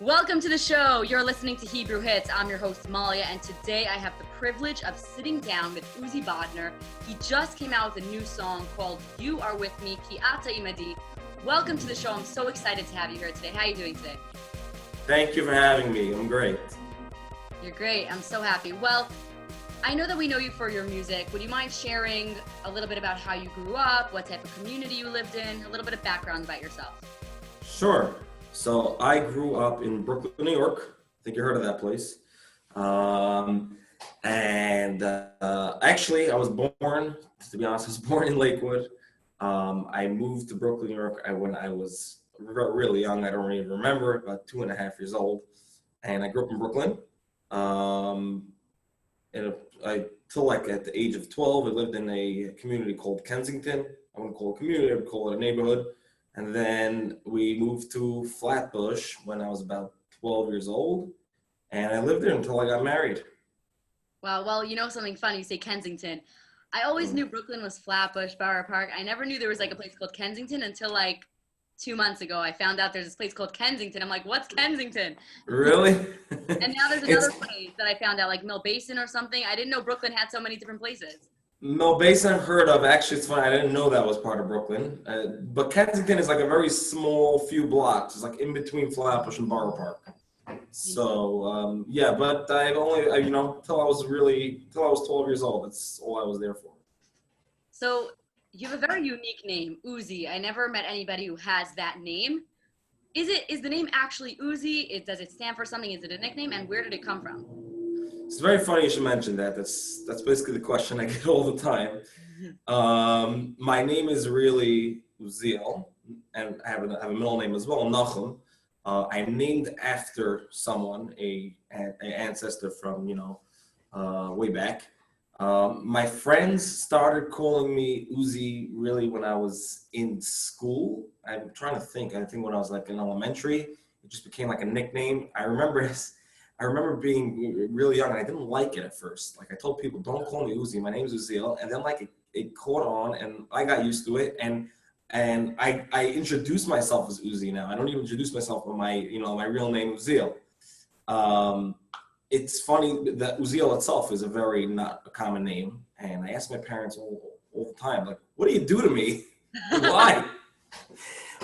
Welcome to the show. You're listening to Herbrew Hits. I'm your host, Malya, and today I have the privilege of sitting down with Uzi Bodner. He just came out with a new song called You Are With Me, Ki Ata Imadi. Welcome to the show. I'm so excited to have you here today. How are you doing today? Thank you for having me. I'm great. You're great. I'm so happy. Well, I know that we know you for your music. Would you mind sharing a little bit about how you grew up, what type of community you lived in, a little bit of background about yourself? Sure. So I grew up in Brooklyn, New York. I think you heard of that place. Actually, I was born, to be honest, I was born in Lakewood. I moved to Brooklyn, New York when I was really young. I don't even remember, about 2.5 years old. And I grew up in Brooklyn. Till like at the age of 12, I lived in a community called Kensington. I wouldn't call it a community, I would call it a neighborhood. And then we moved to Flatbush when I was about 12 years old. And I lived there until I got married. Wow, well, you know something funny, you say Kensington. I always knew Brooklyn was Flatbush, Borough Park. I never knew there was like a place called Kensington until like 2 months ago. I found out there's this place called Kensington. I'm like, what's Kensington? Really? And now there's another place that I found out, like Mill Basin or something. I didn't know Brooklyn had so many different places. No, Basin I've heard of. Actually, it's funny. I didn't know that was part of Brooklyn. But Kensington is like a very small few blocks. It's like in between Flatbush and Borough Park. So, yeah, but I only, till I was 12 years old. That's all I was there for. So you have a very unique name, Uzi. I never met anybody who has that name. Is the name actually Uzi? Does it stand for something? Is it a nickname? And where did it come from? It's very funny you should mention that. That's basically the question I get all the time. My name is really Uziel, and I have a middle name as well, Nachum. I'm named after someone, an ancestor from way back. My friends started calling me Uzi really when I was in school. I'm trying to think. I think when I was like in elementary, it just became like a nickname. I remember being really young and I didn't like it at first. Like I told people, don't call me Uzi, my name's Uziel. And then like it caught on and I got used to it. And I introduce myself as Uzi now. I don't even introduce myself with my real name Uziel. It's funny that Uziel itself is a very not a common name. And I ask my parents all the time, like, what do you do to me? Why?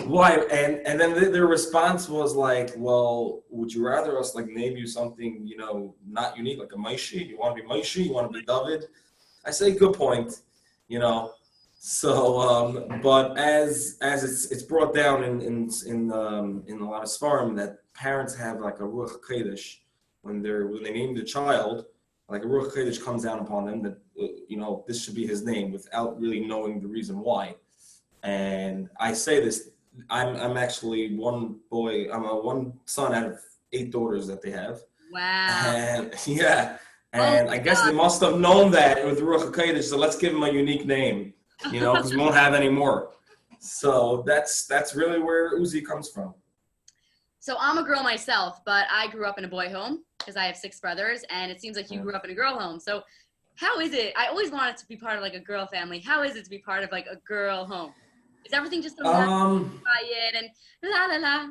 Why? And then their response was like, well, would you rather us like name you something, not unique, like a Maishi? You want to be Maishi? You want to be David? I say, good point, So, but as it's brought down in a lot of Sfarim that parents have like a Ruach Kodesh when they name the child, like a Ruach Kodesh comes down upon them that this should be his name without really knowing the reason why. And I say this. I'm actually one boy. I'm one son out of 8 daughters that they have. Wow. And yeah, and I guess they must have known that with Ruach HaKodesh. So let's give him a unique name, because we won't have any more. So that's really where Uzi comes from. So I'm a girl myself, but I grew up in a boy home because I have 6 brothers, and it seems like you grew up in a girl home. So how is it? I always wanted to be part of like a girl family. How is it to be part of like a girl home? Is everything just so quiet and la la la?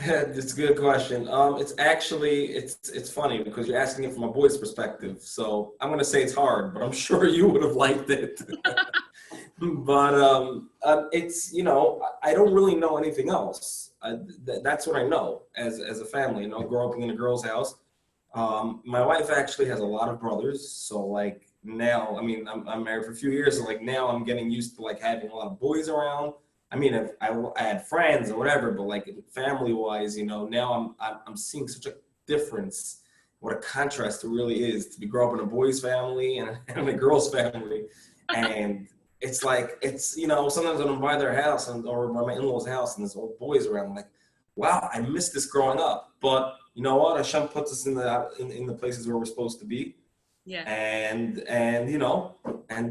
That's a good question. It's funny because you're asking it from a boy's perspective. So I'm gonna say it's hard, but I'm sure you would have liked it. But it's I don't really know anything else. That's what I know as a family. Growing up in a girl's house. My wife actually has a lot of brothers, so like. Now, I mean, I'm married for a few years, so like now I'm getting used to like having a lot of boys around. I mean, I had friends or whatever, but like family-wise, now I'm seeing such a difference, what a contrast it really is to be grow up in a boys' family and a girls' family, and it's like sometimes when I'm by their house or by my in-laws' house and there's all boys around, I'm like, wow, I missed this growing up. But you know what? Hashem puts us in the places where we're supposed to be. Yeah. And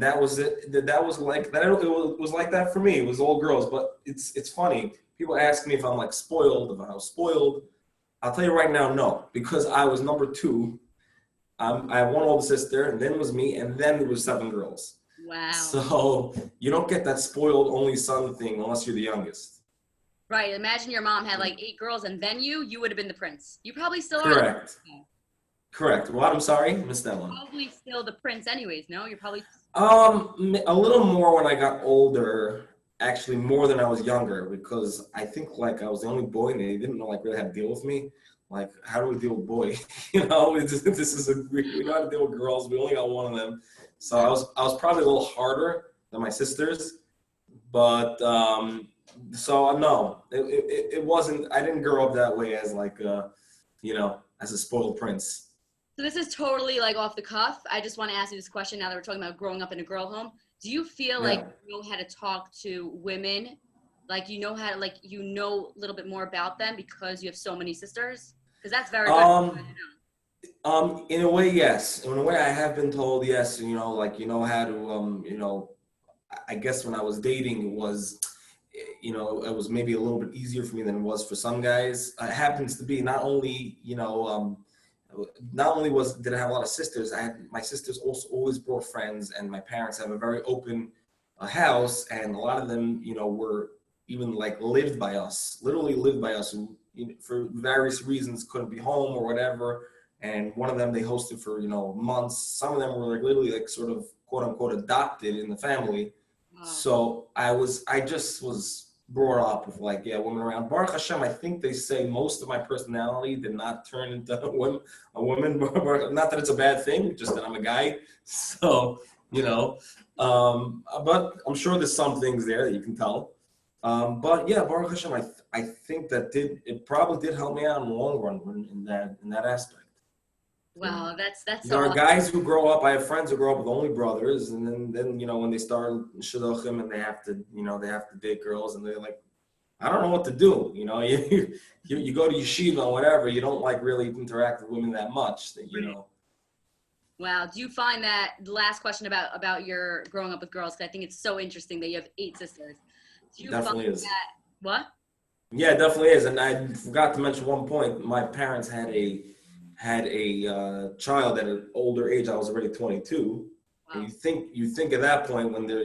that was it. That was like that. It was like that for me. It was all girls. But it's funny. People ask me if I'm like spoiled, if I was spoiled. I'll tell you right now, no, because I was number 2. I have one older sister, and then it was me, and then it was 7 girls. Wow. So you don't get that spoiled only son thing unless you're the youngest. Right. Imagine your mom had like 8 girls and then you would have been the prince. You probably still are. Correct. Correct. What? I'm sorry, missed that one. Probably still the prince anyways, no? You're probably A little more when I got older, actually more than I was younger, because I think like I was the only boy and they didn't know like really how to deal with me. Like, how do we deal with boy? This is we know how to deal with girls. We only got one of them, so I was probably a little harder than my sisters, but so no, it wasn't. I didn't grow up that way as like as a spoiled prince. So this is totally like off the cuff. I just want to ask you this question now that we're talking about growing up in a girl home. Do you feel like Yeah. you know how to talk to women? Like you know how to a little bit more about them because you have so many sisters? Because that's very good. Um, in a way, yes. In a way, I have been told yes. Like how to I guess when I was dating, it was maybe a little bit easier for me than it was for some guys. It happens to be not only did I have a lot of sisters, my sisters also always brought friends, and my parents have a very open house, and a lot of them, were even like lived by us, literally lived by us, and for various reasons couldn't be home or whatever. And one of them they hosted for months. Some of them were like literally like sort of quote unquote adopted in the family. Wow. So I just was brought up with like, yeah, women around. Baruch Hashem, I think they say most of my personality did not turn into a woman. Not that it's a bad thing, just that I'm a guy. So, but I'm sure there's some things there that you can tell. But yeah, Baruch Hashem, I think it probably did help me out in the long run in that aspect. Wow, that's There so are awesome. guys who grow up. I have friends who grow up with only brothers, and then when they start shidduchim and they have to date girls, and they're like, I don't know what to do. You go to yeshiva or whatever. You don't like really interact with women that much. Wow. Do you find that the last question about your growing up with girls? Because I think it's so interesting that you have 8 sisters. Do you Definitely find is. that what? Yeah, it definitely is. And I forgot to mention one point. My parents had a child at an older age. I was already 22, and Wow. you think at that point when the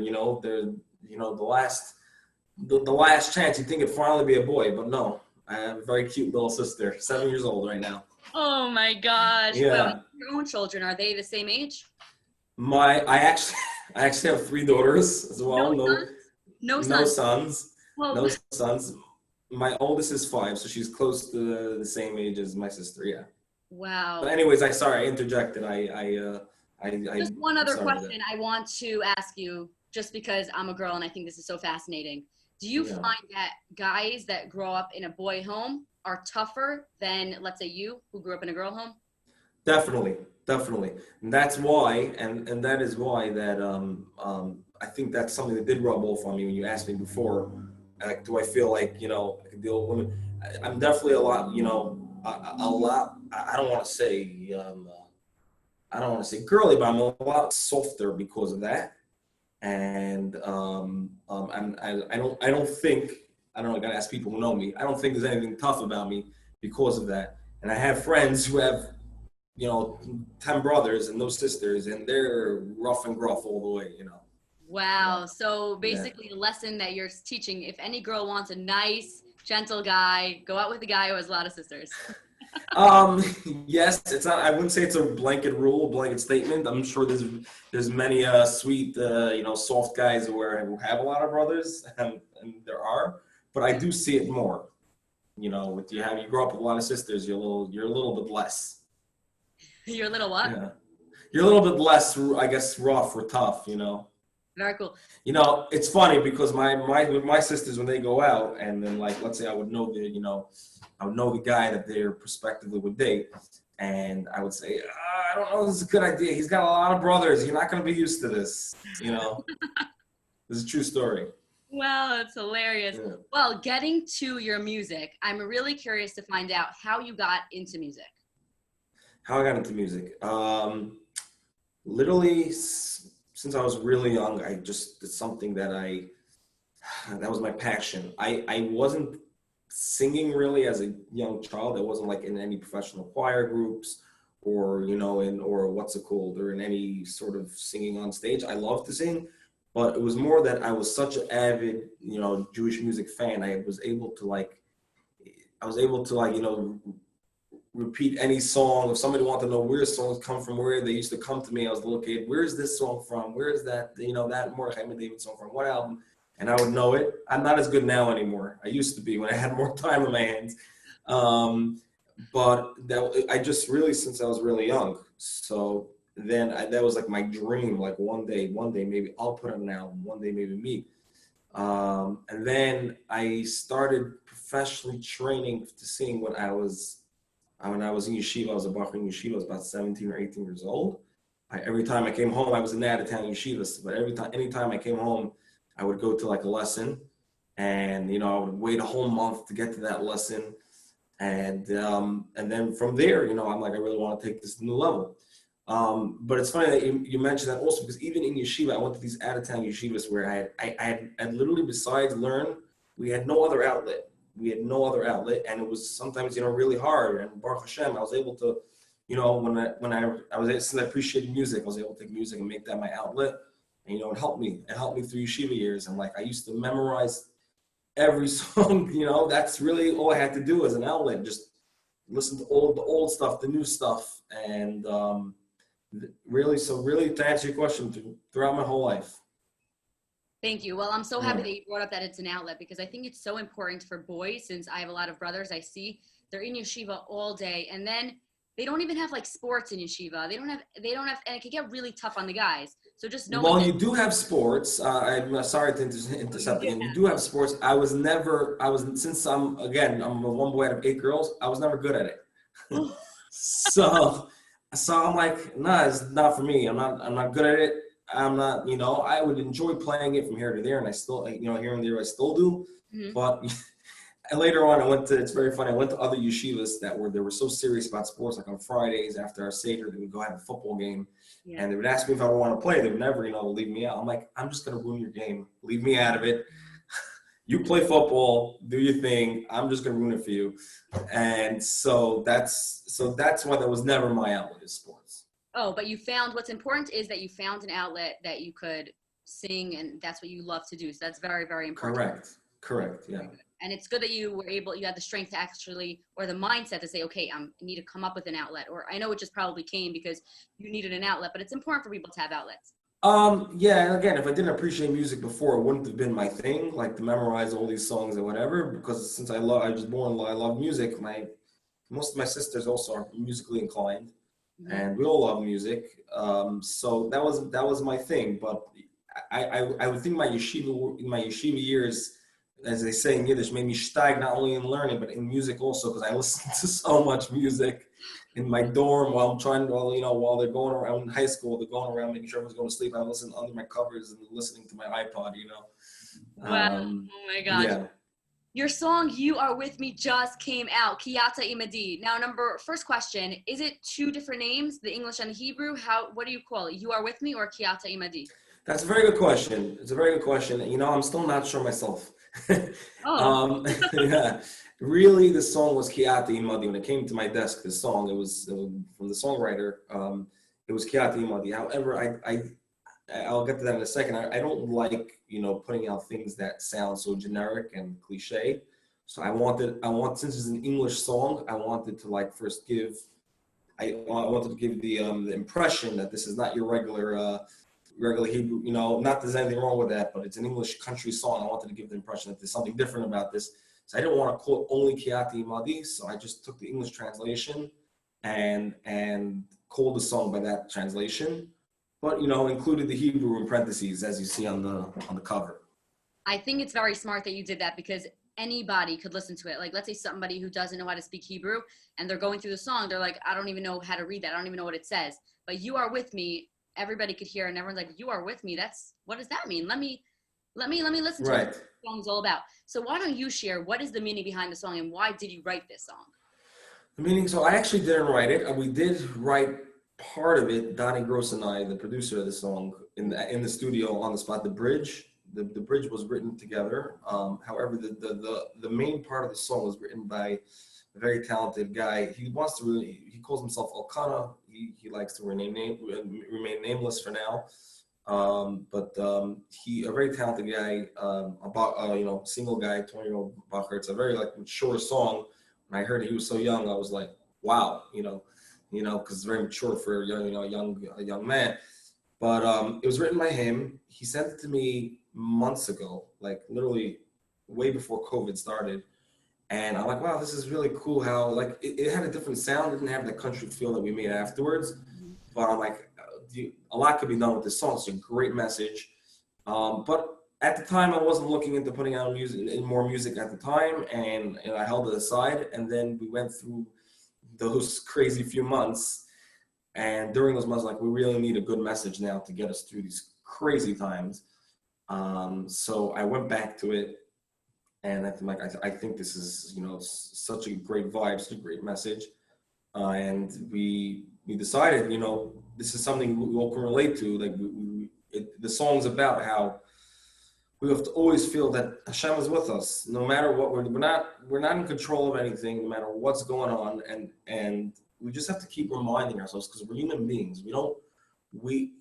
last chance, you think it'd finally be a boy, but no. I have a very cute little sister, 7 years old right now. Oh my gosh. Wow. Yeah, Your own children, are they the same age? I actually I actually have 3 daughters as No well. No, sons? No no sons. sons, Well, no sons. My oldest is 5, so she's close to the same age as my sister. Yeah. But wow. anyways, I interjected. Just one I'm other sorry with that. question I want to ask you, just because I'm a girl and I think this is so fascinating. Do you Yeah. find that guys that grow up in a boy home are tougher than, let's say, you who grew up in a girl home? Definitely, definitely, and that's why, and that is why that I think that's something that did rub off on me when you asked me before. Like, do I feel like I can deal with women? I'm definitely a lot, a lot. I don't want to say I don't want to say girly, but I'm a lot softer because of that. And I don't think I don't know. I gotta ask people who know me. I don't think there's anything tough about me because of that. And I have friends who have 10 brothers and no sisters, and they're rough and gruff all the way. Wow. So Yeah. basically, a lesson that you're teaching, if any girl wants a nice, gentle guy, go out with a guy who has a lot of sisters. Um, yes, it's not. I wouldn't say it's a blanket rule, blanket statement. I'm sure there's many sweet, soft guys who have a lot of brothers, and there are, but I do see it more. With you grow up with a lot of sisters, you're a little bit less. You're a little what? Yeah, you're a little bit less, I guess, rough or tough. Very cool. It's funny because my sisters, when they go out, and then like let's say I would know the guy that they prospectively would date, and I would say, I don't know, this is a good idea. He's got a lot of brothers. You're not going to be used to this. This is a true story. Wow, that's hilarious. Yeah. Well, getting to your music, I'm really curious to find out how you got into music. How I got into music. Literally, since I was really young, it's something that was my passion. I wasn't singing really as a young child. I wasn't like in any professional choir groups or or what's it called, or in any sort of singing on stage. I love to sing, but it was more that I was such an avid, Jewish music fan. I was able to repeat any song. If somebody wanted to know where songs come from, where they used to come to me, I was looking, where's this song from? Where is that, that Mordechai David song from? What album? And I would know it. I'm not as good now anymore. I used to be when I had more time on my hands. But I just really, since I was really young. So then that was like my dream. Like one day maybe I'll put out an album. One day maybe me. And then I started professionally training to sing when I was in yeshiva. I was a bachur in yeshiva. I was about 17 or 18 years old. Every time I came home, I was in out-of-town yeshivas. But anytime I came home, I would go to like a lesson, and I would wait a whole month to get to that lesson, and then from there, I'm like, I really want to take this to a new level. But it's funny that you mentioned that also, because even in yeshiva, I went to these out-of-town yeshivas where I had literally, besides learn, we had no other outlet. And it was sometimes, really hard. And Baruch Hashem, I was able to, since I appreciated music, I was able to take music and make that my outlet. And, it helped me through yeshiva years. And like, I used to memorize every song, that's really all I had to do as an outlet. Just listen to all the old stuff, the new stuff. And really to answer your question, throughout my whole life. Thank you. Well, I'm so happy that you brought up that it's an outlet, because I think it's so important for boys, since I have a lot of brothers I see, they're in yeshiva all day, and then they don't even have like sports in yeshiva. They don't have, and it can get really tough on the guys. So just knowing. Well, you do have sports. I'm sorry to interrupt you. You do have sports. Since I'm a one boy out of 8 girls, I was never good at it. So I'm like, nah, it's not for me. I'm not good at it. I'm not, I would enjoy playing it from here to there, and I still, here and there I still do. Mm-hmm. But and later on, it's very funny, I went to other yeshivas they were so serious about sports. Like on Fridays after our Seder, they would go have a football game, and they would ask me if I would want to play. They would never, leave me out. I'm like, I'm just going to ruin your game. Leave me out of it. You play football, do your thing. I'm just going to ruin it for you. And so that's why that was never my outlet, is sports. Oh, but what's important is that you found an outlet that you could sing, and that's what you love to do. So that's very, very important. Correct. Yeah. And it's good that you had the strength to actually, or the mindset to say, okay, I need to come up with an outlet. Or I know it just probably came because you needed an outlet, but it's important for people to have outlets. Yeah, and again, if I didn't appreciate music before, it wouldn't have been my thing, like to memorize all these songs or whatever, because since I love music. Most of my sisters also are musically inclined, mm-hmm. and we all love music. So that was my thing. But I would think my yeshiva years, as they say in Yiddish, made me steig not only in learning, but in music also, because I listened to so much music in my dorm while they're going around in high school, they're going around making sure everyone's going to sleep. I listen under my covers and listening to my iPod, Wow. Oh my gosh. Yeah. Your song, You Are With Me, just came out, Kiyata Imadi. Now, first question, is it 2 different names, the English and the Hebrew? What do you call it? You Are With Me or Kiyata Imadi? That's a very good question. It's a very good question. I'm still not sure myself. Yeah. Really, the song was Kiyata Imadi. When it came to my desk, this song, it was from the songwriter. It was Kiyata Imadi. However, I'll get to that in a second. I don't like, putting out things that sound so generic and cliche. So since it's an English song, I wanted to first give the impression that this is not your regular Hebrew, not that there's anything wrong with that, but it's an English country song. I wanted to give the impression that there's something different about this. So I didn't want to quote only Kiyata Imadi, so I just took the English translation and called the song by that translation, but included the Hebrew in parentheses, as you see on the cover. I think it's very smart that you did that, because anybody could listen to it. Like, let's say somebody who doesn't know how to speak Hebrew and they're going through the song, they're like, I don't even know how to read that. I don't even know what it says. But You Are With Me, everybody could hear, and everyone's like, You are with me. What does that mean? Let me listen to what the song's all about. So why don't you share what is the meaning behind the song, and why did you write this song? The meaning, so I actually didn't write it. We did write part of it, Donnie Gross and I, the producer of the song, in the studio on the spot. The bridge was written together. However, the main part of the song was written by a very talented guy. He calls himself Elkanah. He likes to remain nameless for now. He a very talented guy, about single guy, 20-year-old Bacher. It's a very like mature song. When I heard he was so young, I was like, wow, because it's very mature for a young, a young man. But it was written by him. He sent it to me months ago, like literally way before COVID started. And I'm like, wow, this is really cool how like it had a different sound. It didn't have the country feel that we made afterwards. Mhm. But I'm like, a lot could be done with this song. It's a great message. But at the time, I wasn't looking into putting out more music at the time, and I held it aside. And then we went through those crazy few months, and during those months, like we really need a good message now to get us through these crazy times. So I went back to it, and I think this is such a great vibe, such a great message, and we decided this is something we all can relate to. Like the song's about how we have to always feel that Hashem is with us, no matter what. We're not in control of anything, no matter what's going on, and we just have to keep reminding ourselves because we're human beings. We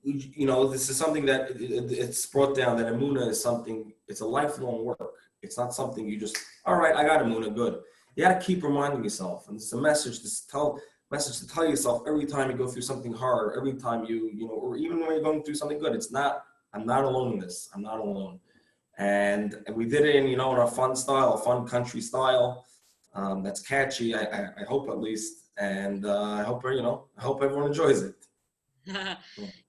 this is something that it's brought down that Emunah is something. It's a lifelong work. It's not something you just all right. I got Emunah, good. You got to keep reminding yourself, and it's a message to tell yourself every time you go through something hard, every time or even when you're going through something good. It's not. I'm not alone in this. I'm not alone. And we did it in a fun style, a fun country style. That's catchy. I hope at least, and I hope everyone enjoys it.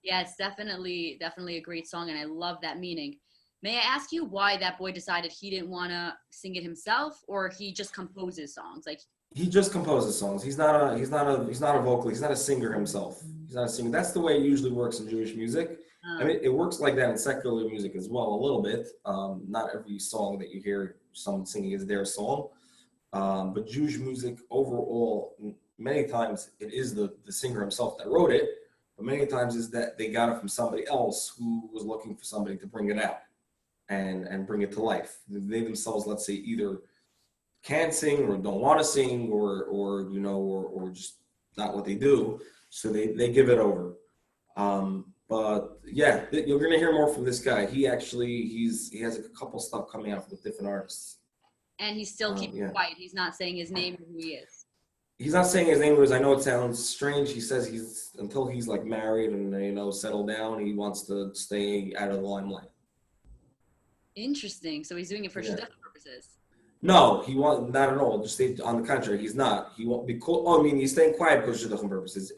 Yeah, it's definitely a great song, and I love that meaning. May I ask you why that boy decided he didn't want to sing it himself, or he just composes songs? Like He just composes songs. He's not a vocalist. He's not a singer himself. He's not a singer. That's the way it usually works in Jewish music. I um, mean, it works like that in secular music as well, a little bit. Not every song that you hear someone singing is their song. But Jewish music overall, many times it is the singer himself that wrote it, but many times is that they got it from somebody else who was looking for somebody to bring it out and bring it to life. They themselves, let's say, either can't sing or don't want to sing or just not what they do, so they give it over. But yeah, you're gonna hear more from this guy. He has a couple stuff coming out with different artists. and he's still keeping Yeah. quiet. He's not saying his name or who he is. He's not saying his name because I know it sounds strange. He says until he's like married and settled down, he wants to stay out of the limelight. Interesting. So he's doing it for Yeah. shidduch purposes. No, he won't. Not at all. Just stay on the contrary. He's not. He won't be cool. Oh, I mean, he's staying quiet because of shidduchim purposes.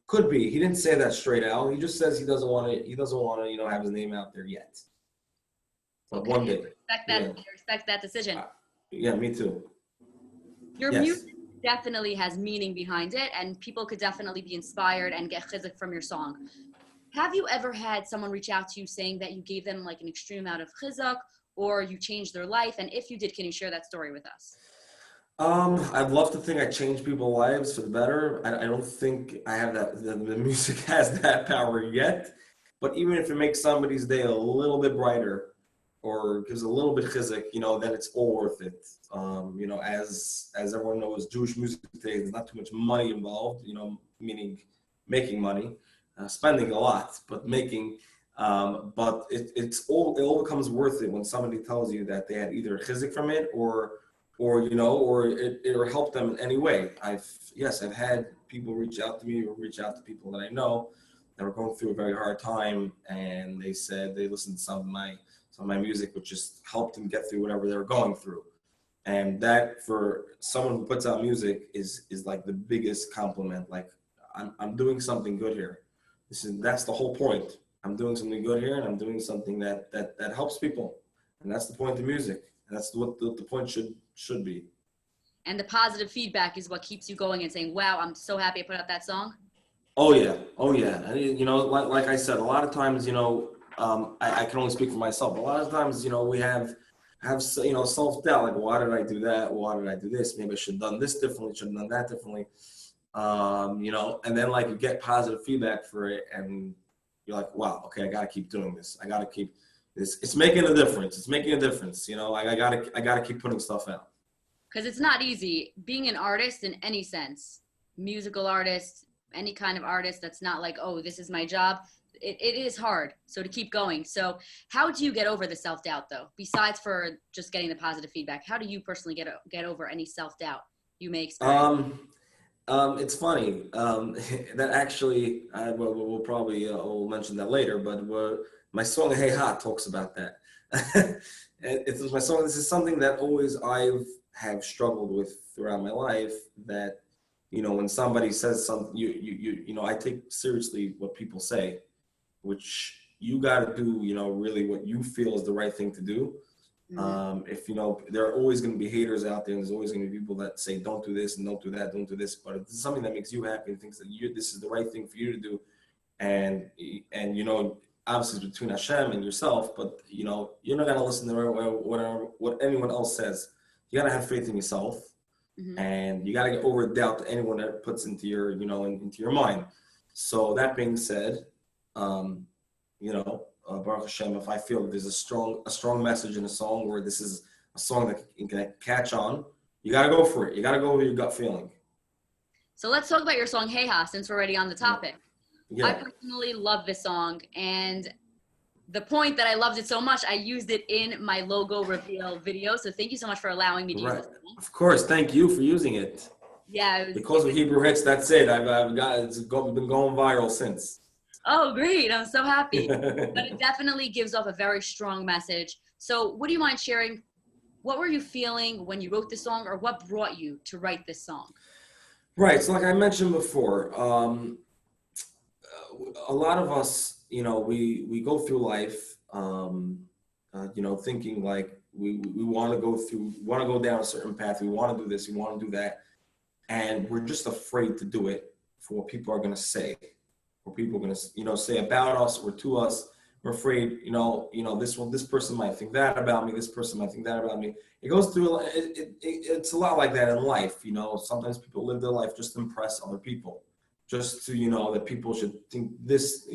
Could be. He didn't say that straight out. He just says he doesn't want to. He doesn't want to. Have his name out there yet. But Okay, one day. respect that. Yeah. I respect that decision. Yeah. Me too. Your Yes. music definitely has meaning behind it, and people could definitely be inspired and get chizuk from your song. Have you ever had someone reach out to you saying that you gave them like an extreme amount of chizuk, or you changed their life? And if you did, can you share that story with us? I'd love to think I change people's lives for the better. I don't think I have that. The music has that power yet. But even if it makes somebody's day a little bit brighter, or gives a little bit chizik, then it's all worth it. As everyone knows, Jewish music today, there's not too much money involved. Meaning making money, spending a lot, but making. But it all becomes worth it when somebody tells you that they had either a chizik from it or it helped them in any way. I've had people reach out to me or reach out to people that I know that were going through a very hard time, and they said they listened to some of my music, which just helped them get through whatever they were going through. And that for someone who puts out music is like the biggest compliment. Like I'm doing something good here. That's the whole point. I'm doing something good here, and I'm doing something that helps people, and that's the point of music. And that's what the point should be. And the positive feedback is what keeps you going and saying, wow, I'm so happy I put out that song. Oh yeah, oh yeah. And, like I said, a lot of times, I can only speak for myself. But a lot of times, we have self doubt. Like, why did I do that? Why did I do this? Maybe I should have done this differently. Should have done that differently. And then like you get positive feedback for it, and you're like, wow, okay, I gotta keep doing this. I gotta keep this. It's making a difference. It's making a difference. I gotta keep putting stuff out. Because it's not easy being an artist in any sense, musical artist, any kind of artist that's not like, oh, this is my job. it is hard. So to keep going. So how do you get over the self-doubt though? Besides for just getting the positive feedback, how do you personally get over any self-doubt you may experience? It's funny that actually, we'll probably we'll mention that later, but my song "Hey Ha" talks about that. It's my song. This is something that always have struggled with throughout my life. That when somebody says something, I take seriously what people say, which you got to do. Really what you feel is the right thing to do. If there are always going to be haters out there, and there's always going to be people that say don't do this and don't do that, don't do this. But if it's something that makes you happy and thinks that this is the right thing for you to do, and obviously it's between Hashem and yourself, but you're not going to listen to what anyone else says. You got to have faith in yourself, and you got to get over doubt that anyone that puts into your into your mind. So that being said, Baruch Hashem, if I feel that there's a strong message in a song, or this is a song that can catch on, you got to go for it. You got to go with your gut feeling. So let's talk about your song "Hey Ha," since we're already on the topic. Yeah. I personally love this song, and the point that I loved it so much, I used it in my logo reveal video. So thank you so much for allowing me to use it. Of course, thank you for using it. Yeah. Because of Herbrew Hits, that's it. It's been going viral since. Oh, great. I'm so happy. But it definitely gives off a very strong message. So would you mind sharing, what were you feeling when you wrote this song, or what brought you to write this song? Right. So like I mentioned before, a lot of us, we go through life, thinking like we want to go down a certain path. We want to do this. We want to do that. And we're just afraid to do it for what people are going to say. What people are going to, say about us or to us. We're afraid, this person might think that about me. This person might think that about me. It goes through, it's a lot like that in life. Sometimes people live their life just to impress other people, just to, that people should think this,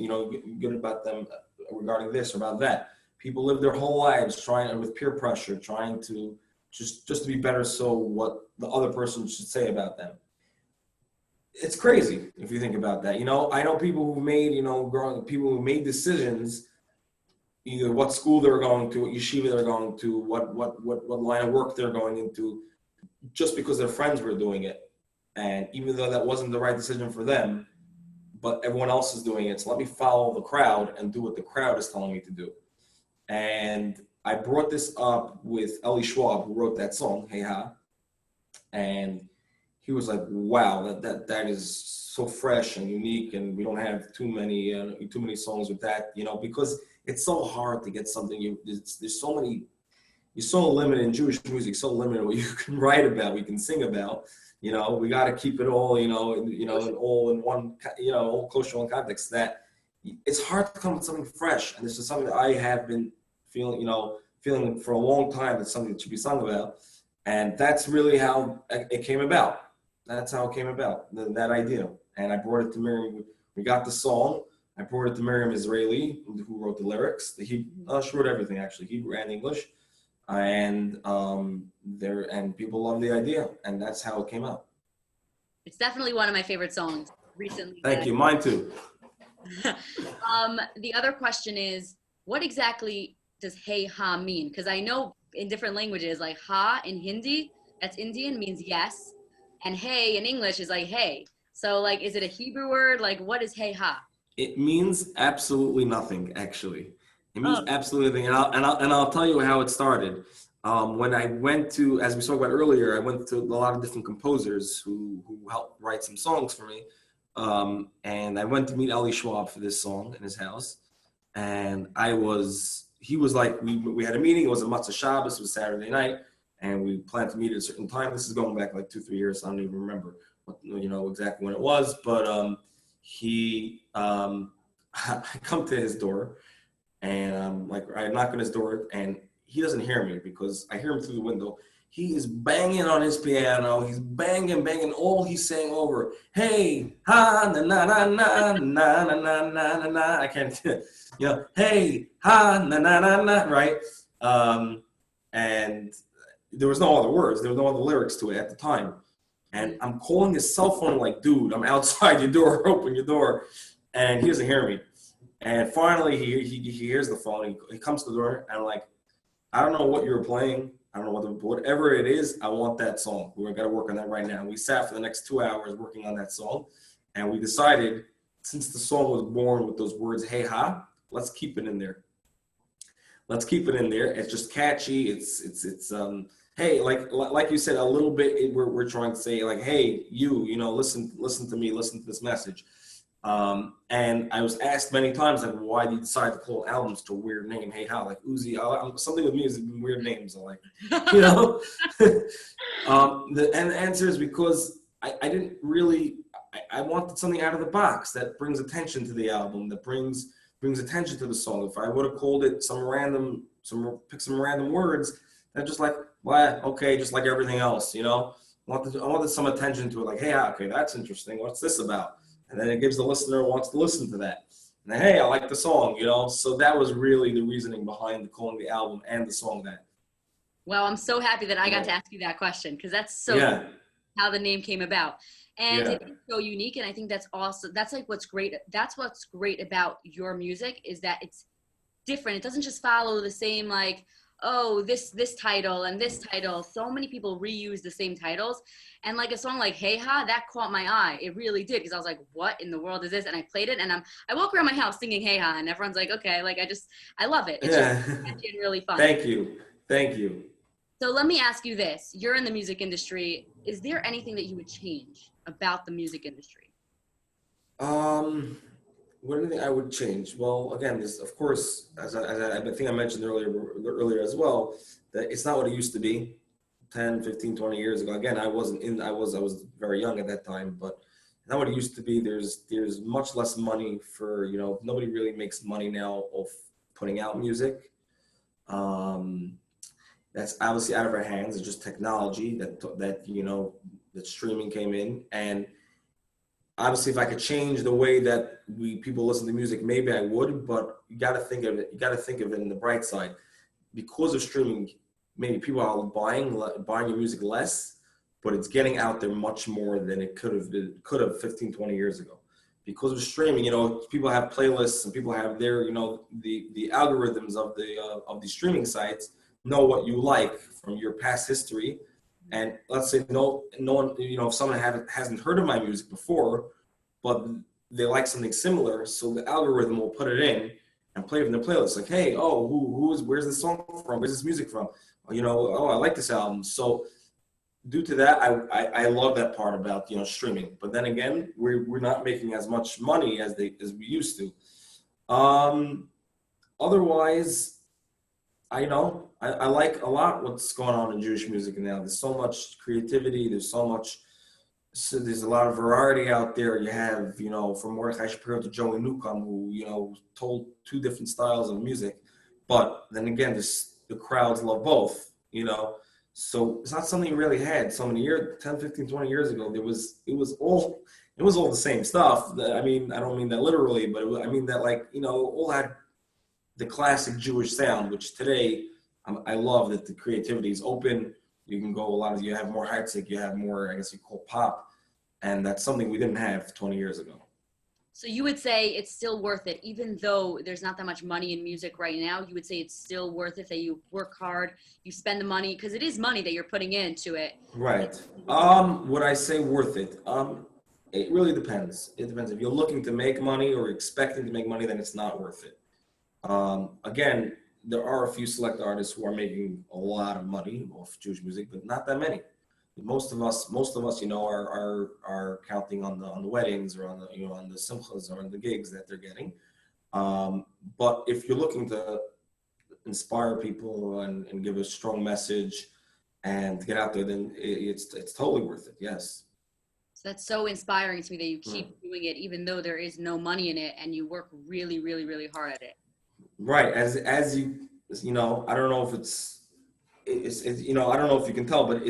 good about them regarding this or about that. People live their whole lives with peer pressure, trying to just to be better. So what the other person should say about them. It's crazy if you think about that. I know people who made, people who made decisions, either what school they're going to, what yeshiva they're going to, what line of work they're going into, just because their friends were doing it. And even though that wasn't the right decision for them, but everyone else is doing it, so let me follow the crowd and do what the crowd is telling me to do. And I brought this up with Eli Schwab, who wrote that song, Hey Ha. And he was like, wow, that is so fresh and unique, and we don't have too many songs with that, because it's so hard to get something. There's so many, you're so limited in Jewish music, so limited what you can write about, we can sing about. We got to keep it all, all in one, all close to one context. That it's hard to come with something fresh, and this is something that I have been feeling for a long time. It's something that should be sung about, and that's really how it came about. That's how it came about, that idea. And I brought it to Miriam. We got the song. I brought it to Miriam Israeli, who wrote the lyrics. She wrote everything, actually, Hebrew and English. And people love the idea, and that's how it came out. It's definitely one of my favorite songs recently. Thank you. Mine too. The other question is, what exactly does Hey Ha mean? Because I know in different languages, like Ha in Hindi, that's Indian, means yes. And hey in English is like hey. So like, is it a Hebrew word? Like, what is Hey Ha? It means absolutely nothing, actually. It means absolutely nothing. And I'll tell you how it started. When I went to, as we spoke about earlier, I went to a lot of different composers who helped write some songs for me. And I went to meet Eli Schwab for this song in his house. And he was like, we had a meeting. It was a Matzah Shabbos. It was Saturday night. And we planned to meet at a certain time. This is going back like 2-3 years. So I don't even remember exactly when it was. But I come to his door, and I knock on his door, and he doesn't hear me because I hear him through the window. He is banging on his piano. He's banging. All he's saying over, hey, ha, na na na na na na na na na na. I can't, hey, ha, na na na na, right? And there was no other words. There was no other lyrics to it at the time. And I'm calling his cell phone like, dude, I'm outside your door. Open your door. And he doesn't hear me. And finally, he hears the phone. He comes to the door, and I'm like, I don't know what you were playing. I don't know whatever it is. I want that song. We're gonna work on that right now. We sat for the next 2 hours working on that song, and we decided, since the song was born with those words "Hey Ha," let's keep it in there. Let's keep it in there. It's just catchy. It's hey, like you said, a little bit. We're trying to say like, hey, you know, listen to me, listen to this message. And I was asked many times, like, why do you decide to call albums to a weird name? Hey, how? Like Uzi, something with me is weird names. I like, you know. And the answer is because I didn't really. I wanted something out of the box that brings attention to the album, that brings attention to the song. If I would have called it pick some random words, that just like, well, okay, just like everything else, you know. I wanted some attention to it, like, hey, okay, that's interesting. What's this about? And then it gives the listener who wants to listen to that. And then, hey, I like the song, you know. So that was really the reasoning behind calling the album and the song that. Well, I'm so happy that I got to ask you that question, because that's so yeah. how the name came about. And Yeah. it's so unique, and I think that's awesome. That's like what's great. That's what's great about your music, is that it's different. It doesn't just follow the same, like, oh, this title and this title. So many people reuse the same titles, and like a song like Hey Ha, that caught my eye. It really did, because I was like, what in the world is this? And I played it, and I walk around my house singing Hey Ha, and everyone's like, okay, like I love it. It's just catchy and really fun. Thank you. So let me ask you this. You're in the music industry. Is there anything that you would change about the music industry? What anything I would change? Well, again, this, of course, as I think I mentioned earlier as well, that it's not what it used to be 10, 15, 20 years ago. Again, I was very young at that time, but not what it used to be. There's much less money for, you know, nobody really makes money now of putting out music. That's obviously out of our hands. It's just technology that you know, that streaming came in. And obviously, if I could change the way that people listen to music, maybe I would. But you got to think of it. You got to think of it in the bright side. Because of streaming, maybe people are buying your music less, but it's getting out there much more than it could have 15, 20 years ago. Because of streaming, you know, people have playlists and people have their, you know, the algorithms of the streaming sites know what you like from your past history. And let's say no one, you know, if someone hasn't heard of my music before, but they like something similar, so the algorithm will put it in and play it in their playlist. Like, hey, oh, where's this song from? Where's this music from? You know, oh, I like this album. So due to that, I love that part about, you know, streaming. But then again, we're not making as much money as we used to. Otherwise, I like a lot what's going on in Jewish music now. There's so much creativity. There's a lot of variety out there. You have, you know, from Mordechai Shapiro to Joey Newcomb, who, you know, told two different styles of music. But then again, the crowds love both, you know. So it's not something you really had so many years, 10, 15, 20 years ago. It was all the same stuff. I mean, I don't mean that literally, but I mean that, like, you know, all had the classic Jewish sound, which today I love that the creativity is open. You can go you have more high-tech, you have more, I guess you call pop, and that's something we didn't have 20 years ago. So you would say it's still worth it, even though there's not that much money in music right now. You would say it's still worth it, that you work hard, you spend the money, because it is money that you're putting into it. Right. Would I say worth it? It really depends. It depends. If you're looking to make money or expecting to make money, then it's not worth it. Again, there are a few select artists who are making a lot of money off Jewish music, but not that many. Most of us, you know, are counting on the weddings or on the, you know, on the simchas or on the gigs that they're getting. But if you're looking to inspire people and give a strong message and to get out there, then it's totally worth it. Yes. So that's so inspiring to me that you keep doing it, even though there is no money in it, and you work really, really, really hard at it. Right. As you know, I don't know if it's you know, I don't know if you can tell, but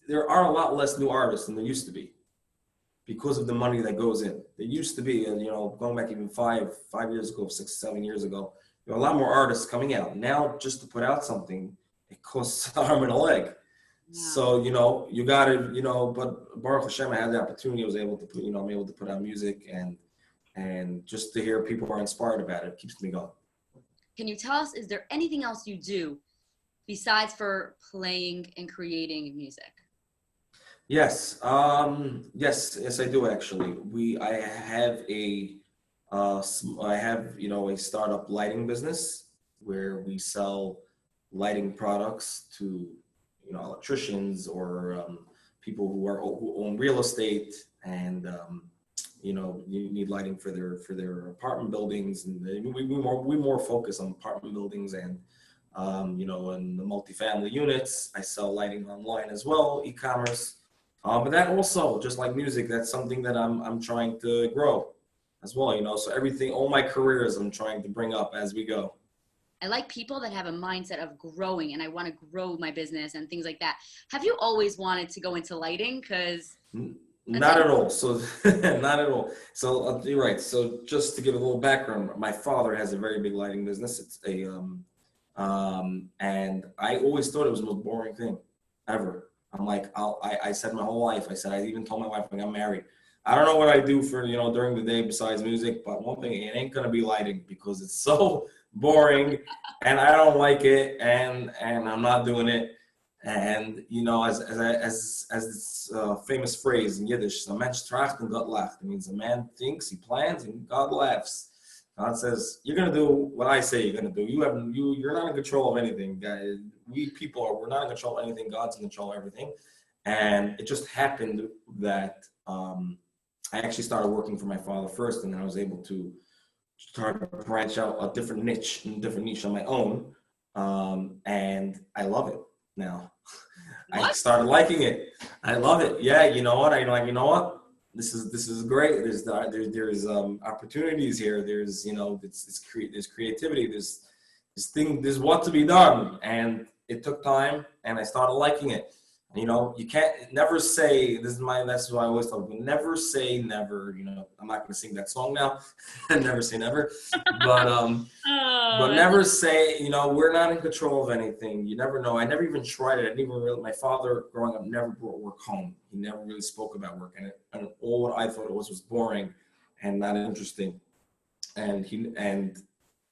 there are a lot less new artists than there used to be because of the money that goes in. There used to be, you know, going back even 5 years ago, 6, 7 years ago, there were a lot more artists coming out. Now, just to put out something, it costs an arm and a leg. Yeah. So, you know, you got to, you know, but Baruch Hashem, I had the opportunity. I was able to I'm able to put out music and and just to hear people are inspired about it keeps me going. Can you tell us, is there anything else you do besides for playing and creating music? Yes, yes, I do actually. I have I have, a startup lighting business where we sell lighting products to, electricians or people who own real estate, and you need lighting for their apartment buildings, and we more focus on apartment buildings and and the multifamily units. I sell lighting online as well, e-commerce. But that also, just like music, that's something that I'm trying to grow as well, So everything, all my careers, I'm trying to bring up as we go. I like people that have a mindset of growing, and I want to grow my business and things like that. Have you always wanted to go into lighting? Because Not at all. So, not at all. So, you're right. So, just to give a little background, my father has a very big lighting business. It's and I always thought it was the most boring thing ever. I'm like, I said my whole life, I even told my wife when I'm married, I don't know what I do for, during the day besides music, but one thing, it ain't gonna be lighting because it's so boring and I don't like it, and I'm not doing it. And, as this famous phrase in Yiddish, a Mensch tracht und Gott lacht. It means a man thinks, he plans, and God laughs. God says, "You're gonna do what I say you're gonna do. You're not in control of anything. We people we're not in control of anything. God's in control of everything." And it just happened that I actually started working for my father first, and then I was able to start to branch out a different niche on my own, and I love it now. I what? started liking it. I love it. Yeah, you know what? I'm like, you know what? This is great. There's opportunities here. There's there's creativity. There's what to be done, and it took time, and I started liking it. You can't never say this is my. That's what I always tell people. Never say never. I'm not going to sing that song now. Never say never, but Oh, never say, we're not in control of anything. You never know. I never even tried it. I didn't even really, my father growing up never brought work home. He never really spoke about work. And all what I thought it was boring and not interesting. And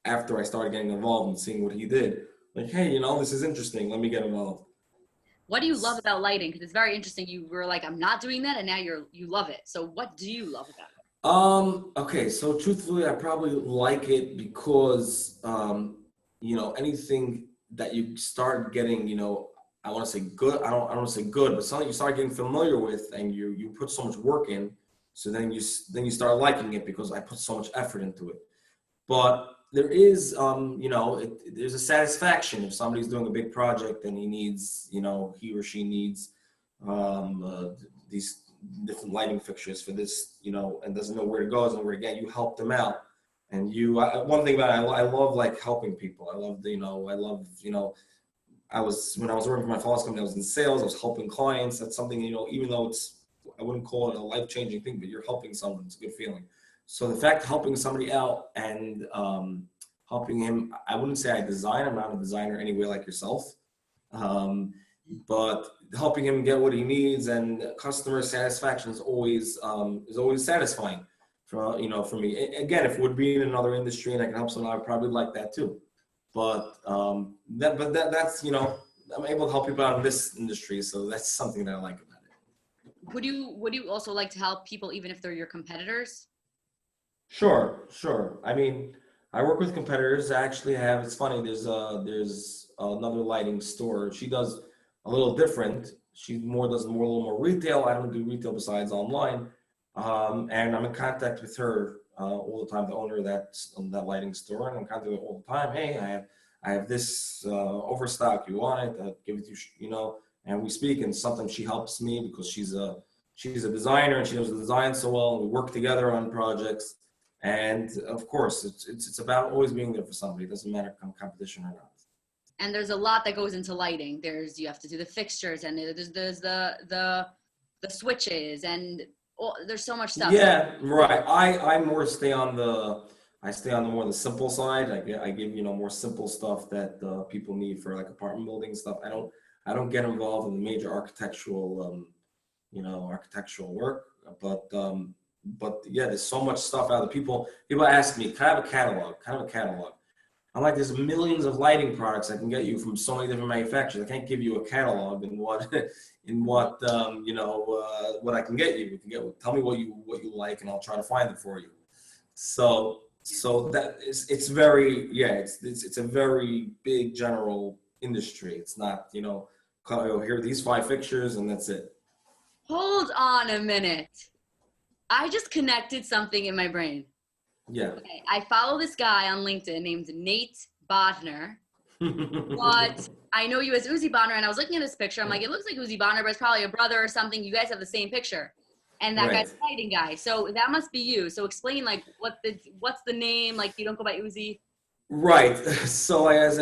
after I started getting involved and seeing what he did, like, hey, this is interesting. Let me get involved. what do you love about lighting? Because it's very interesting. You were like, I'm not doing that, and now you love it. So what do you love about it? Okay, so truthfully, I probably like it because, anything that you start getting, I want to say good, I don't want to say good, but something you start getting familiar with and you put so much work in, so then you start liking it because I put so much effort into it. But there is, there's a satisfaction if somebody's doing a big project and he or she needs these different lighting fixtures for this, and doesn't know where to go, doesn't know where to get. You help them out, and one thing about it, I love like helping people. I love, when I was working for my father's company, I was in sales. I was helping clients. That's something, even though I wouldn't call it a life-changing thing, but you're helping someone. It's a good feeling. So the fact of helping somebody out and helping him, I wouldn't say I design. I'm not a designer anyway, like yourself. But helping him get what he needs and customer satisfaction is always satisfying for me. Again, if it would be in another industry and I can help someone, I would probably like that too. But that's I'm able to help people out in this industry, so that's something that I like about it. Would you also like to help people even if they're your competitors? Sure. I mean, I work with competitors. I actually have. It's funny. There's another lighting store. She does a little different. She does a little more retail. I don't do retail besides online. And I'm in contact with her all the time. The owner of that lighting store, and I'm in contact with her all the time. Hey, I have this overstock. You want it? I'll give it to you. And we speak. And sometimes she helps me because she's a designer and she knows the design so well. And we work together on projects. And of course, it's about always being there for somebody. It doesn't matter competition or not. And there's a lot that goes into lighting. You have to do the fixtures, and there's the switches, and there's so much stuff. Yeah, right. I more stay on the more the simple side. I give more simple stuff that people need for like apartment building stuff. I don't get involved in the major architectural architectural work, but yeah, there's so much stuff out there. People ask me, can I have a catalog? I'm like, there's millions of lighting products I can get you from so many different manufacturers. I can't give you a catalog in what what I can get you. Tell me what you like, and I'll try to find it for you. So that is, it's very, it's a very big general industry. It's not, here are these 5 fixtures and that's it. Hold on a minute. I just connected something in my brain. Yeah. Okay, I follow this guy on LinkedIn named Nate Bodner. But I know you as Uzi Bodner, and I was looking at his picture. I'm like, it looks like Uzi Bodner, but it's probably a brother or something. You guys have the same picture. And that guy's a lighting guy. So that must be you. So explain, like, what's the name? Like, you don't go by Uzi? Right. So as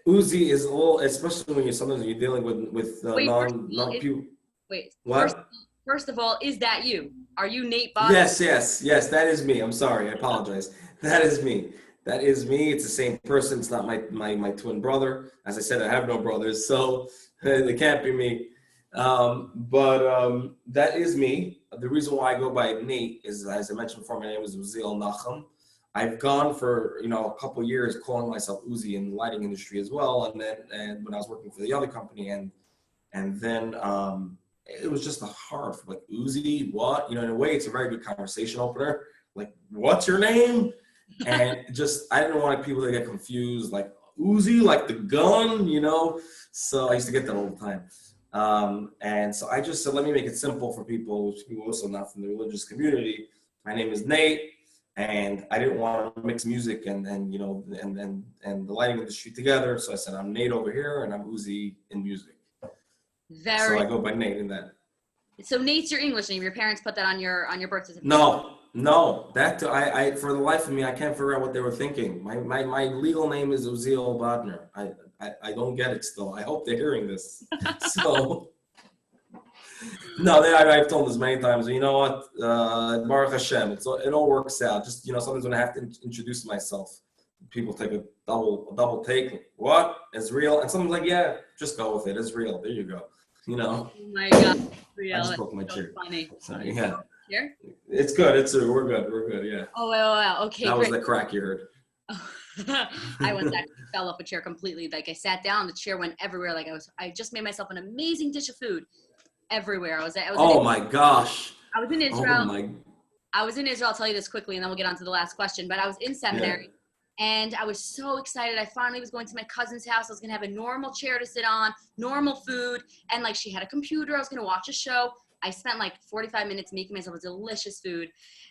Uzi is a little, especially when sometimes you're dealing with non-people. Wait. What? First of all, is that you? Are you Nate Bodner? Yes, that is me. I'm sorry, I apologize. That is me. It's the same person. It's not my twin brother. As I said, I have no brothers, so it can't be me. But that is me. The reason why I go by Nate is, as I mentioned before, my name is Uzi Nachum. I've gone for a couple of years calling myself Uzi in the lighting industry as well, and when I was working for the other company, and then it was just a hard, like, Uzi, what? In a way, it's a very good conversation opener. Like, what's your name? And I didn't want people to get confused, like, Uzi, like the gun, So I used to get that all the time. And so I just said, let me make it simple for people also not from the religious community. My name is Nate, and I didn't want to mix music and the lighting industry together. So I said, I'm Nate over here, and I'm Uzi in music. So I go by Nate in that. So Nate's your English name. Your parents put that on your birth certificate. No. That I for the life of me, I can't figure out what they were thinking. My legal name is Uzi Bodner. I don't get it still. I hope they're hearing this. So no, I've told this many times. You know what? Baruch Hashem, it all works out. Just sometimes when I have to introduce myself, people take a double take. Like, what? It's real? And someone's like, yeah, just go with it. It's real. There you go. Oh my God, real. I just broke my chair. Funny. Sorry, yeah. Here? It's good. We're good. Yeah. Oh wow. Okay. That great. was the crack you heard. I once actually fell off a chair completely. Like, I sat down, the chair went everywhere. Like, I just made myself an amazing dish of food everywhere. I was oh my gosh. I was in Israel. Oh my. I was in Israel. I'll tell you this quickly, and then we'll get on to the last question. But I was in seminary. Yeah. And I was so excited. I finally was going to my cousin's house. I was going to have a normal chair to sit on, normal food. And like, she had a computer. I was going to watch a show. I spent like 45 minutes making myself a delicious food.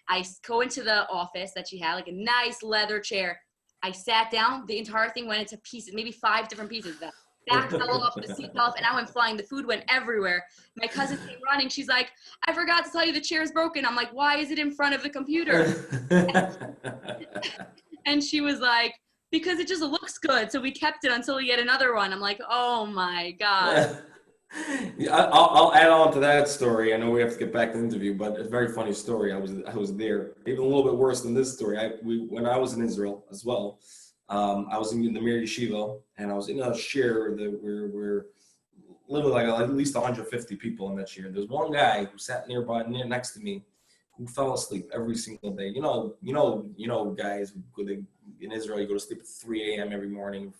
I go into the office that she had, like a nice leather chair. I sat down. The entire thing went into pieces, maybe 5 different pieces. The back fell off, the seat fell off, and I went flying. The food went everywhere. My cousin came running. She's like, I forgot to tell you the chair is broken. I'm like, why is it in front of the computer? And she was like, because it just looks good. So we kept it until we get another one. I'm like, oh my God. Yeah, I'll add on to that story. I know we have to get back to the interview, but it's a very funny story. I was there. Even a little bit worse than this story. When I was in Israel as well, I was in the Mir Yeshiva, and I was in a shir that we're literally like at least 150 people in that shir. There's one guy who sat next to me, who fell asleep every single day. Guys, in Israel, you go to sleep at 3 a.m. every morning,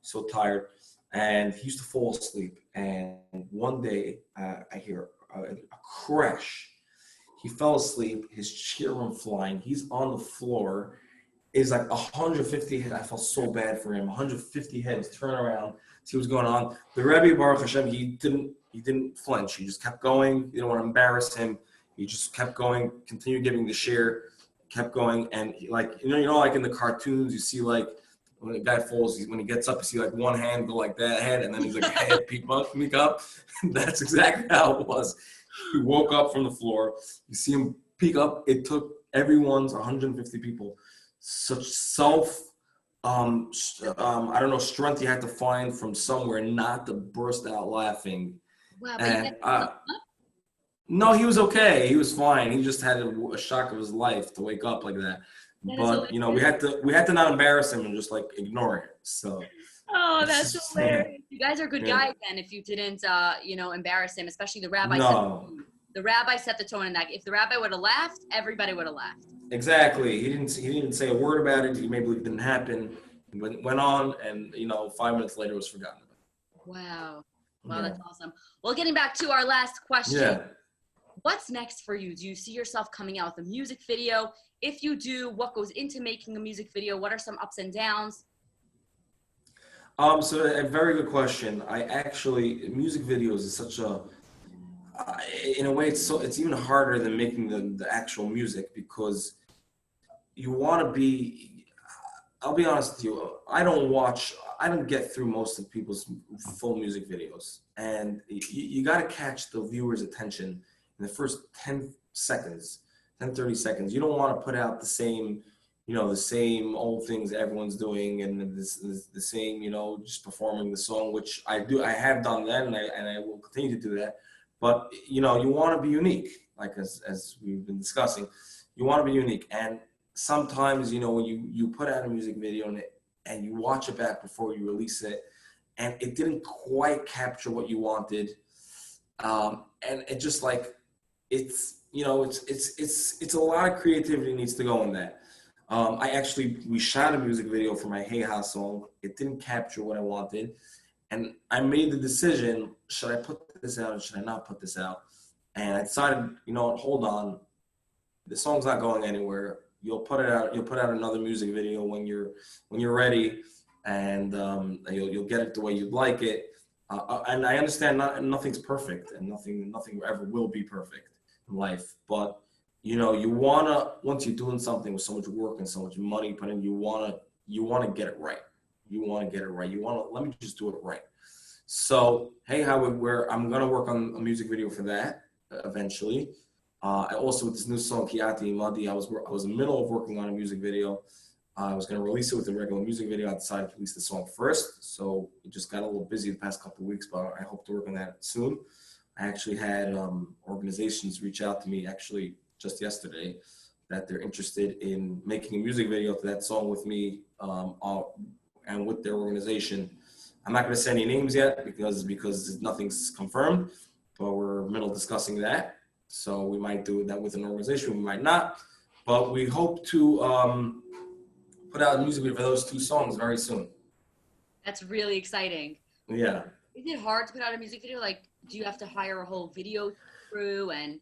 so tired. And he used to fall asleep. And one day, I hear a crash. He fell asleep. His chair went flying. He's on the floor. It's like 150 heads. I felt so bad for him. 150 heads turn around, see what's going on. The Rebbe, Baruch Hashem, he didn't flinch. He just kept going. You don't want to embarrass him. He just kept going, continued giving the share, kept going. And he, like in the cartoons, you see like when a guy falls, when he gets up, you see like one hand go like that head, and then he's like, hey, peek up. That's exactly how it was. He woke up from the floor. You see him peek up. It took everyone's 150 people such strength you had to find from somewhere not to burst out laughing. Wow, and no, he was okay. He was fine. He just had a shock of his life to wake up like that. But we had to not embarrass him and just like ignore it. So. Oh, that's hilarious. You guys are good guys then. If you didn't, embarrass him, especially the rabbi. No. The rabbi set the tone in that. If the rabbi would have laughed, everybody would have laughed. Exactly. He didn't say a word about it. He made believe it didn't happen. It went on, and 5 minutes later it was forgotten about. Wow. Wow, Yeah. that's awesome. Well, getting back to our last question. Yeah. What's next for you? Do you see yourself coming out with a music video? If you do, what goes into making a music video? What are some ups and downs? So a very good question. Music videos is such a, in a way, it's even harder than making the actual music, because you want to be, I'll be honest with you, I don't get through most of people's full music videos. And you got to catch the viewer's attention in the first 10 seconds, 30 seconds. You don't want to put out the same old things everyone's doing, and the same, just performing the song, which I have done that, and I will continue to do that. But, you want to be unique, like as we've been discussing, you want to be unique. And sometimes, when you put out a music video and you watch it back before you release it, and it didn't quite capture what you wanted. And it just like, it's a lot of creativity needs to go in that. We shot a music video for my Hey Ha song. It didn't capture what I wanted. And I made the decision, should I put this out or should I not put this out? And I decided, hold on, the song's not going anywhere. You'll put it out. You'll put out another music video when you're ready, and you'll get it the way you'd like it. And I understand nothing's perfect, and nothing ever will be perfect in life. But you wanna, once you're doing something with so much work and so much money put in, you wanna get it right. You wanna get it right. Let me just do it right. So Hey How I'm gonna work on a music video for that eventually. Also with this new song Kiati Malya, I was in the middle of working on a music video. I was going to release it with a regular music video. I decided to release the song first, so it just got a little busy the past couple of weeks, but I hope to work on that soon. I actually had organizations reach out to me actually just yesterday that they're interested in making a music video to that song with me and with their organization. I'm not going to say any names yet because nothing's confirmed, but we're in the middle of discussing that. So we might do that with an organization, we might not, but we hope to put out a music video for those two songs very soon. That's really exciting. Yeah. Is it hard to put out a music video? Like, do you have to hire a whole video crew, and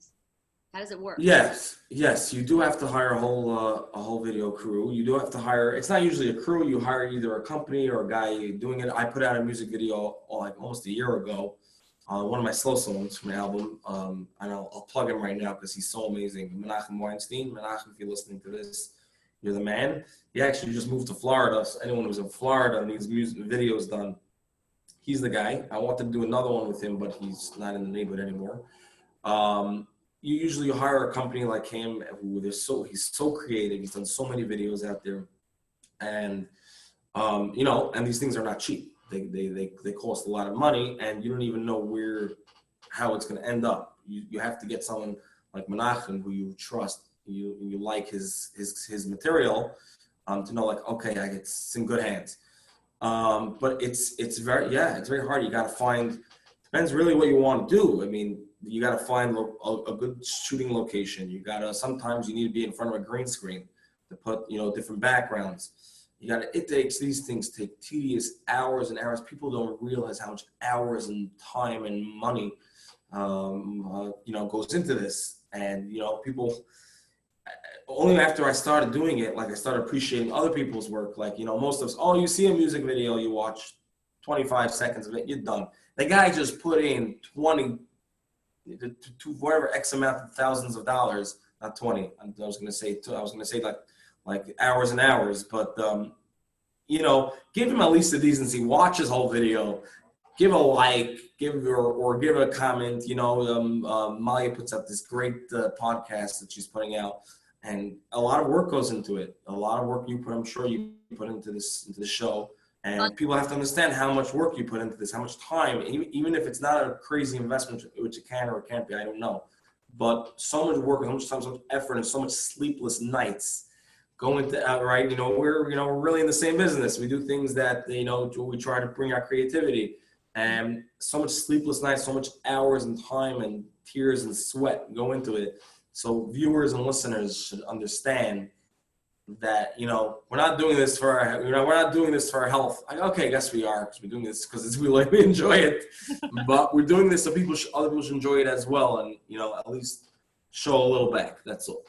how does it work? Yes, you do have to hire a whole video crew. You do have to hire, it's not usually a crew, you hire either a company or a guy doing it. I put out a music video like almost a year ago. One of my slow songs from my album, and I'll plug him right now because he's so amazing. Menachem Weinstein. Menachem, if you're listening to this, you're the man. He actually just moved to Florida, so anyone who's in Florida and needs music videos done, he's the guy. I wanted to do another one with him, but he's not in the neighborhood anymore. You usually hire a company like him, he's so creative. He's done so many videos out there, and and these things are not cheap. They cost a lot of money, and you don't even know how it's going to end up. You have to get someone like Menachem who you trust, you like his material, to know like, okay, it's in good hands. But it's very hard. You got to find, depends really what you want to do. I mean, you got to find a good shooting location. Sometimes you need to be in front of a green screen to put different backgrounds. These things take tedious hours and hours. People don't realize how much hours and time and money, goes into this. And, people, only after I started doing it, like I started appreciating other people's work. Like, most of us, you see a music video, you watch 25 seconds of it, you're done. The guy just put in 20 to whatever X amount of thousands of dollars, not 20. I was going to say like hours and hours, but give him at least the decency. Watch his whole video, give a like, give a comment. Malya puts up this great podcast that she's putting out, and a lot of work goes into it. A lot of work I'm sure you put into the show, and people have to understand how much work you put into this, how much time, even if it's not a crazy investment, which it can or it can't be, I don't know, but so much work, so much time, so much effort, and so much sleepless nights going to outright, we're really in the same business. We do things that, we try to bring our creativity. and so much sleepless nights, so much hours and time and tears and sweat go into it. So viewers and listeners should understand that, you know, we're not doing this for our, you know, we're not doing this for our health. Like, okay, I guess we are, because we're doing this because we enjoy it, but we're doing this so other people should enjoy it as well, and, you know, at least show a little back. That's all.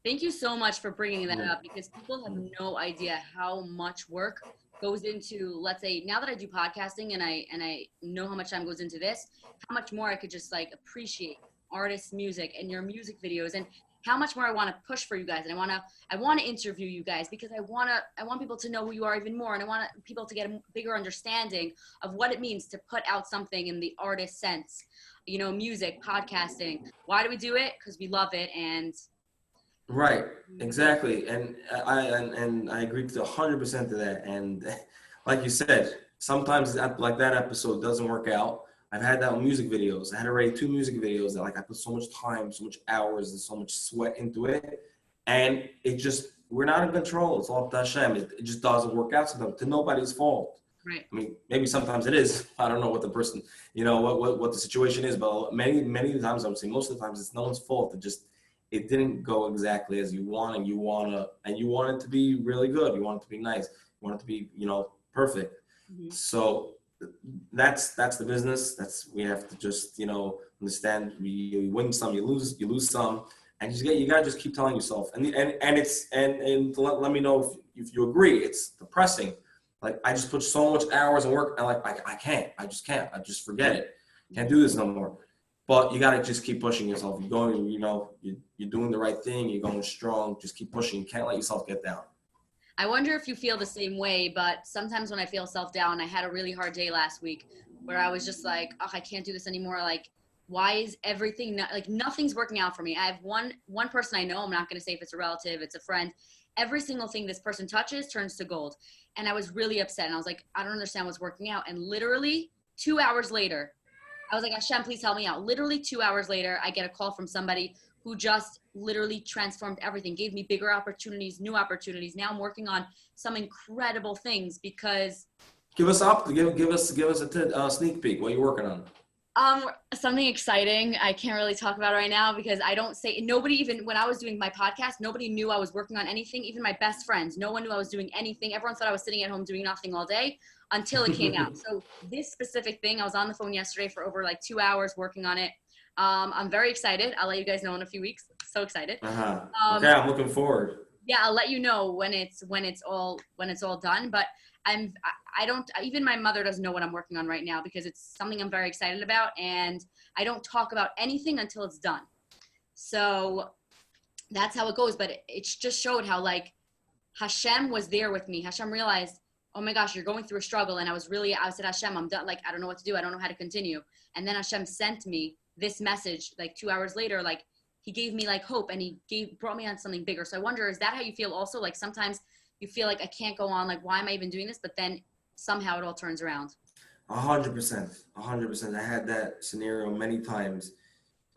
Thank you so much for bringing that up, because people have no idea how much work goes into, let's say, now that I do podcasting and I know how much time goes into this, how much more I could just like appreciate artists' music and your music videos, and how much more I want to push for you guys. And I want to interview you guys, because I want people to know who you are even more. And I want people to get a bigger understanding of what it means to put out something in the artist sense, you know, music, podcasting. Why do we do it? Because we love it. And right, exactly. And I agree to 100% to that. And like you said, sometimes like that episode doesn't work out. I've had that on music videos. I had already 2 music videos that like I put so much time, so much hours, and so much sweat into it, and it just, we're not in control. It's all up to Hashem. It just doesn't work out sometimes, to nobody's fault. right. I mean, maybe sometimes it is. I don't know what the person, you know, what the situation is, but many times I would say most of the times it's no one's fault. It didn't go exactly as you want, and you want it to be really good. You want it to be nice. You want it to be, you know, perfect. Mm-hmm. So that's the business. We have to just, you know, understand. You win some, you lose some, and you gotta just keep telling yourself. And let me know if you agree. It's depressing. Like, I just put so much hours and work, and like I just forget it. Can't do this no more. But you gotta just keep pushing yourself. You're going, you know, you're doing the right thing. You're going strong. Just keep pushing. You can't let yourself get down. I wonder if you feel the same way, but sometimes when I feel self-down, I had a really hard day last week where I was just like, oh, I can't do this anymore. Like, why is everything like nothing's working out for me? I have one person I know. I'm not going to say if it's a relative, it's a friend. Every single thing this person touches turns to gold. And I was really upset. And I was like, I don't understand what's working out. And literally 2 hours later, I was like, Hashem, please help me out. Literally 2 hours later, I get a call from somebody who just literally transformed everything, gave me bigger opportunities, new opportunities. Now I'm working on some incredible things because. Give us a sneak peek. What are you working on? Something exciting I can't really talk about right now, because I don't say, nobody, even when I was doing my podcast, nobody knew I was working on anything. Even my best friends, no one knew I was doing anything. Everyone thought I was sitting at home doing nothing all day until it came out. So this specific thing, I was on the phone yesterday for over like 2 hours working on it. I'm very excited. I'll let you guys know in a few weeks. So excited. Okay, I'm looking forward. Yeah, I'll let you know when it's all done. But I don't, even my mother doesn't know what I'm working on right now, because it's something I'm very excited about, and I don't talk about anything until it's done. So that's how it goes. But it just showed how like Hashem was there with me. Hashem realized, oh my gosh, you're going through a struggle. And I said, Hashem, I'm done. Like, I don't know what to do. I don't know how to continue. And then Hashem sent me this message like 2 hours later. Like, he gave me like hope, and he brought me on something bigger. So I wonder, is that how you feel also? Like, sometimes you feel like I can't go on, like, why am I even doing this? But then somehow it all turns around. 100%. I had that scenario many times.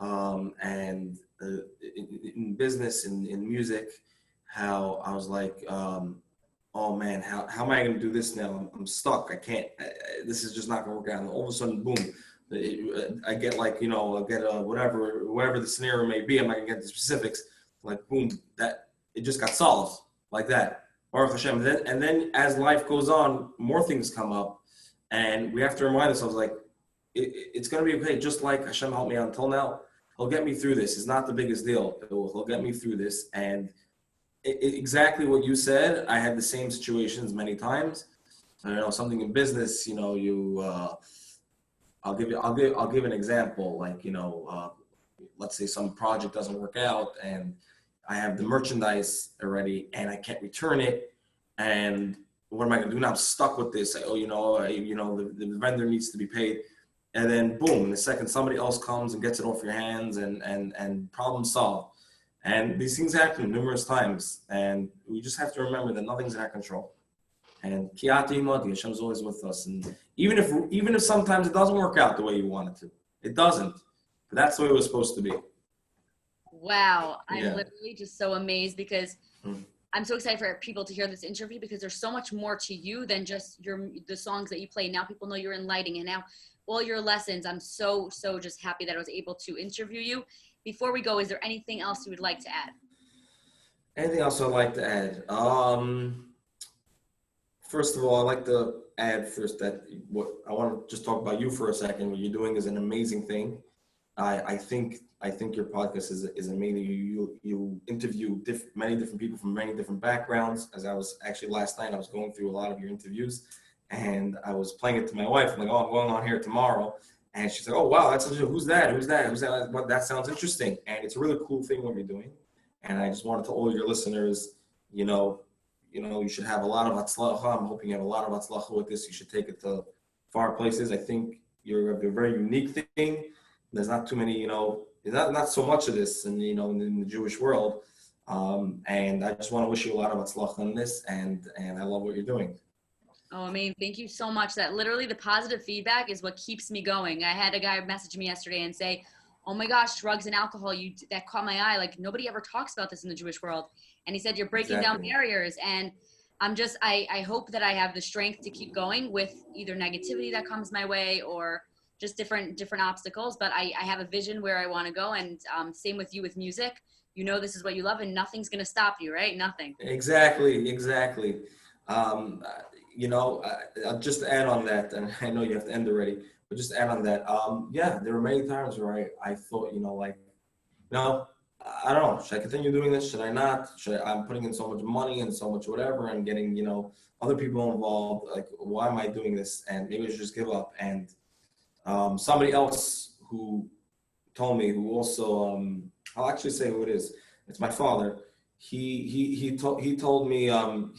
And in business, in music, how I was like, oh man, how am I going to do this now? I'm stuck. I can't, this is just not going to work out. And all of a sudden, boom, I get like, you know, I get whatever the scenario may be. I'm not going to get the specifics. Like, boom, that it just got solved like that. Baruch Hashem. And then as life goes on, more things come up, and we have to remind ourselves, like, it's going to be okay. Just like Hashem helped me out until now, he'll get me through this. It's not the biggest deal. He'll get me through this. And exactly what you said, I had the same situations many times. I know something in business, you know, I'll give an example. Like, you know, let's say some project doesn't work out, and I have the merchandise already, and I can't return it. And what am I going to do now? I'm stuck with this. The vendor needs to be paid. And then boom, in a second, somebody else comes and gets it off your hands, and problem solved. And these things happen numerous times. And we just have to remember that nothing's in our control. And Kiyati Imadi, Hashem's always with us. And even if sometimes it doesn't work out the way you want it to, it doesn't. But that's the way it was supposed to be. Wow. I'm literally just so amazed, because I'm so excited for people to hear this interview because there's so much more to you than just the songs that you play. Now people know you're in lighting and now all your lessons. I'm so just happy that I was able to interview you. Before we go, is there anything else you would like to add? Anything else I'd like to add? First of all, I'd like to add first that what I want to just talk about you for a second. What you're doing is an amazing thing. I think your podcast is amazing. You interview many different people from many different backgrounds. As I was actually last night, I was going through a lot of your interviews, and I was playing it to my wife. I'm like, oh, I'm going on here tomorrow, and she's like, oh wow, who's that? What, that sounds interesting, and it's a really cool thing what you're doing. And I just wanted to all your listeners, you should have a lot of hatzlacha. I'm hoping you have a lot of hatzlacha with this. You should take it to far places. I think you're a very unique thing. There's not too many, there's not so much of this in the Jewish world. And I just want to wish you a lot of hatzlacha on this, and I love what you're doing. Oh, I mean, thank you so much. That literally the positive feedback is what keeps me going. I had a guy message me yesterday and say, oh my gosh, drugs and alcohol, that caught my eye. Like nobody ever talks about this in the Jewish world. And he said, you're breaking down barriers. And I hope that I have the strength to keep going with either negativity that comes my way or just different obstacles. But I have a vision where I want to go. And same with you with music. This is what you love and nothing's going to stop you, right? Nothing. Exactly. I'll just add on that, and I know you have to end already, but just add on that. There were many times where I thought, I don't know, should I continue doing this? Should I not? I'm putting in so much money and so much whatever and getting, other people involved. Like, why am I doing this? And maybe I should just give up. And somebody else who told me, who also, I'll actually say who it is. It's my father. He told me, I don't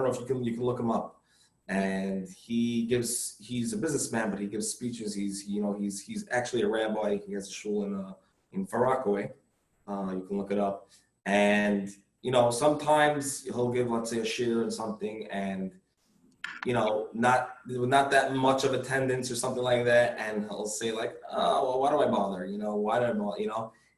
know if you can look him up. And he's a businessman, but he gives speeches. He's actually a rabbi. He has a shul in Far Rockaway. You can look it up. And, sometimes he'll give, let's say, a shir and something and, not that much of attendance or something like that. And he'll say like, oh, well, why do I bother? Why do I bother? And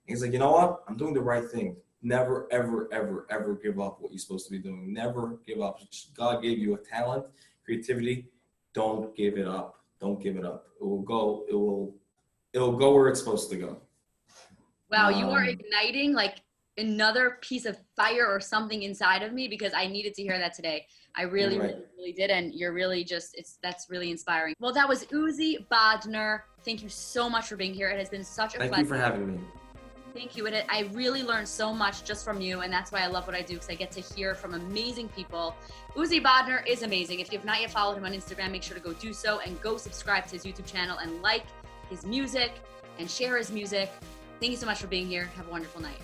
he's like, you know what? I'm doing the right thing. Never, ever, ever, ever give up what you're supposed to be doing. Never give up. God gave you a talent, creativity. Don't give it up. Don't give it up. It will go where it's supposed to go. Wow, you are igniting like another piece of fire or something inside of me because I needed to hear that today. I really, right. really, really did. And you're really that's really inspiring. Well, that was Uzi Bodner. Thank you so much for being here. It has been such a pleasure. Thank you for having me. Thank you. I really learned so much just from you. And that's why I love what I do because I get to hear from amazing people. Uzi Bodner is amazing. If you have not yet followed him on Instagram, make sure to go do so and go subscribe to his YouTube channel and like his music and share his music. Thank you so much for being here. Have a wonderful night.